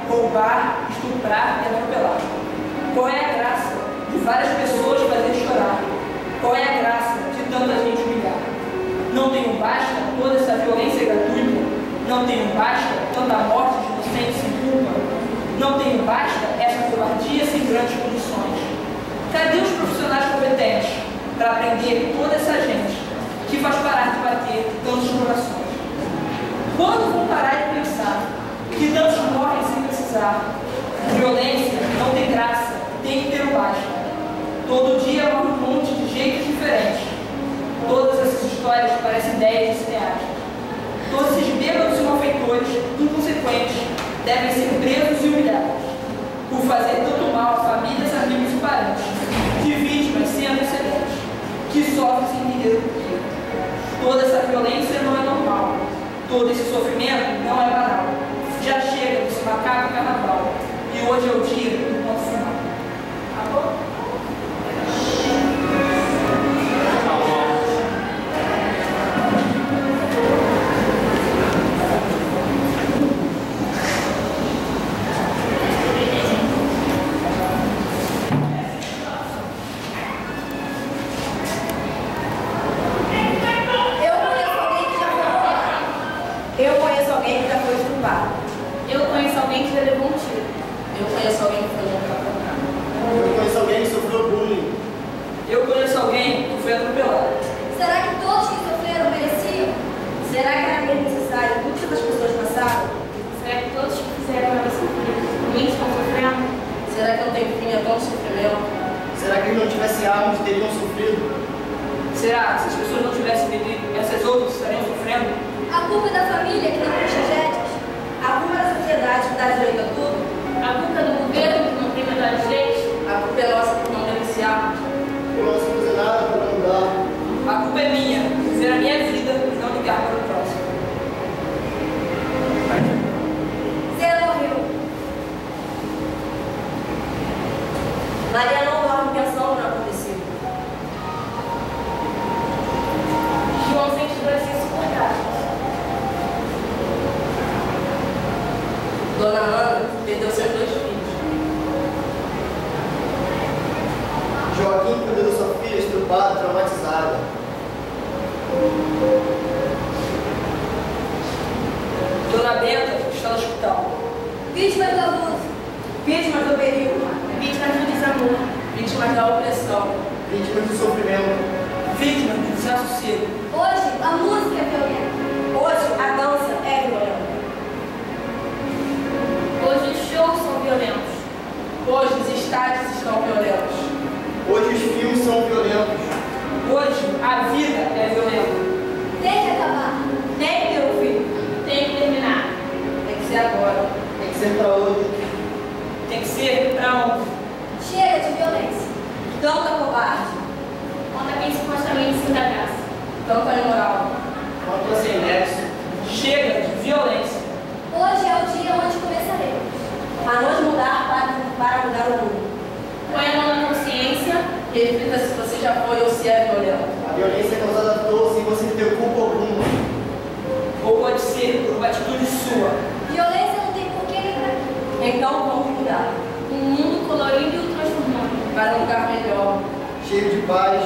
roubar, estuprar e atropelar. Qual é a graça de várias pessoas fazer chorar? Qual é a graça de tanta gente humilhar? Não tenho basta toda essa violência gratuita? Não tenho basta tanta morte de inocentes sem culpa? Não tenho basta essa covardia sem grandes punições? Cadê os profissionais competentes para aprender toda essa gente que faz parar de bater tantos corações? Quando vão parar de pensar que tantos morrem sem precisar? Violência não tem graça, tem que ter o basta. Todo dia morre um monte de jeitos diferentes. Todas essas histórias parecem ideias de cineasta. Todos esses bêbados e malfeitores, inconsequentes, devem ser presos e humilhados por fazer tanto mal a famílias, amigos e parentes, de vítimas sem antecedentes, que sofrem sem entender o porquê. Toda essa violência não é normal. Todo esse sofrimento não é banal. Já chega desse macaco carnaval. E hoje é o dia do ponto final. Acabou? Eu conheço alguém que já foi estuprado. Eu conheço alguém que já levou um tiro. Eu conheço alguém que foi atropelado. Eu conheço alguém que sofreu bullying. Eu conheço alguém que foi atropelado. Será que todos que sofreram mereciam? Será que era mesmo necessário tudo que essas pessoas passaram? Será que todos que fizeram ela sofrer também estão sofrendo? Será que não tem fim a todo sofrimento? Será que eles não tivessem armas teriam sofrido? Será que se as pessoas não tivessem bebido, essas outras estariam sofrendo? A culpa é da família que não tem tragédias? A culpa é da sociedade que dá direito a tudo? A culpa é do governo que não tem melhores leis? A culpa é nossa por não denunciar? Eu não sei fazer nada para mudar. A culpa é minha, viver a minha vida e não ligar para o próximo. Zé morreu. Maria não dorme pensando no acontecido. João sente dores insuportáveis. Dona Ana perdeu seus 2 filhos. Joaquim cuida da sua filha estrupada, traumatizada. Dona Benta está no hospital. Vítimas do abuso. Vítimas do perigo. Vítimas do desamor. Vítimas da opressão. Vítimas do sofrimento. Vítima do desassossego. Hoje, a música é violenta. Hoje, a dança é violenta. Hoje os shows são violentos. Hoje, os estádios estão violentos. Hoje os filmes são violentos. Hoje a vida é violenta. Tem que acabar. Tem que ter um fim. Tem que terminar. Tem que ser agora. Tem que ser para hoje. Tem que ser para ontem. Chega de violência. Tanta covarde. Conta quem supostamente se dá graça. Tanta imoral. Quanto sem nexo. Chega de violência. Hoje é o dia onde começaremos. A nos mudar para mudar o mundo. Põe a mão na consciência. Reflita se você já foi ou se é violento. A violência é causada à toa sem você ter culpa alguma. Ou pode ser por uma atitude sua. Violência não tem porquê nem pra quê. Então vamos mudar Um mundo colorido e o transformando. para um lugar melhor. Cheio de paz,